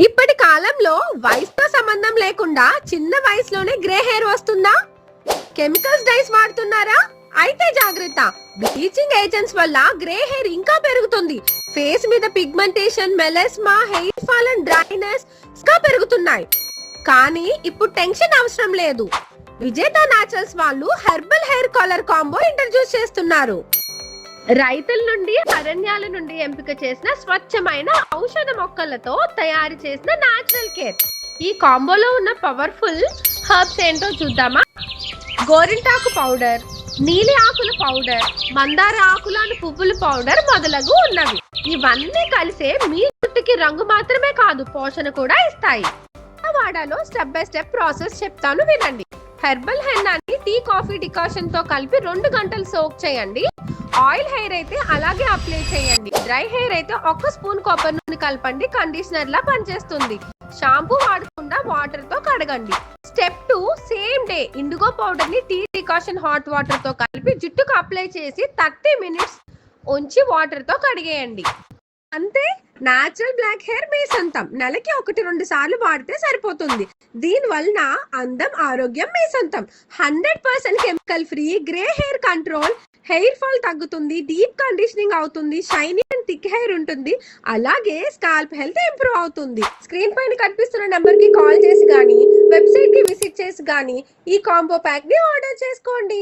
ఇప్పటి కాలంలో వయసుతో సంబంధం లేకుండా చిన్న వయసులోనే గ్రే హెయిర్ వస్తుందా? కెమికల్స్ డైస్ వాడుతున్నారా? అయితే జాగ్రత్త. బ్లీచింగ్ ఏజెంట్స్ వల్ల గ్రే హెయిర్ ఇంకా పెరుగుతుంది. ఫేస్ మీద pigmentation, melasma, hair fall and dryness ఇంకా పెరుగుతున్నాయి. కానీ ఇప్పుడు టెన్షన్ అవసరం లేదు. విజేత న్యాచురల్స్ వాళ్ళు herbal hair colour combo introduce చేస్తున్నారు. రైతుల నుండి, అరణ్యాల నుండి ఎంపిక చేసిన స్వచ్ఛమైన ఔషధ మొక్కలతో తయారు చేసిన న్యాచురల్ కేర్. ఈ కాంబోలో ఉన్న పవర్ఫుల్ హర్బ్స్ ఏంటో చూద్దామా? గోరింటాకు పౌడర్, నీలి ఆకుల పౌడర్, మందార ఆకులను పువ్వుల పౌడర్ మొదలగు ఉన్నవి. ఇవన్నీ కలిసే మీ జుట్టుకి రంగు మాత్రమే కాదు, పోషణ కూడా ఇస్తాయి. వాడాలో స్టెప్ బై స్టెప్ ప్రాసెస్ చెప్తాను, వినండి. హెర్బల్ హెన్నాని టీ కాఫీ డికాషన్ తో కలిపి 2 గంటలు సోక్ చేయండి. ఆయిల్ హెయిర్ అయితే అలాగే అప్లై చేయండి. డ్రై హెయిర్ అయితే 1 స్పూన్ కొబ్బరి నూనె కలపండి, కండిషనర్ లా పనిచేస్తుంది. షాంపూ వాడకుండా వాటర్ తో కడగండి. Step 2, same day indigo powder ని టీ డికాషన్ హాట్ వాటర్ తో కలిపి జుట్టుకు అప్లై చేసి 30 మినిట్స్ ఉంచి వాటర్ తో కడిగేయండి. అంతే, న్యాచురల్ బ్లాక్ హెయిర్ మీ సొంతం. నెలకి 1-2 సార్లు వాడితే సరిపోతుంది. దీని వలన అందం, ఆరోగ్యం మీ సొంతం. 100% chemical free, grey hair control, hair fall తగ్గుతుంది, డీప్ కండిషనింగ్ అవుతుంది, షైనీ అండ్ థిక్ హెయిర్ ఉంటుంది. అలాగే స్కాల్ప్ హెల్త్ ఇంప్రూవ్ అవుతుంది. స్క్రీన్ పైన కనిపిస్తున్న నెంబర్ కి కాల్ చేసి గానీ, వెబ్సైట్ కి విజిట్ చేసి గానీ ఈ కాంబో ప్యాక్ ని ఆర్డర్ చేసుకోండి.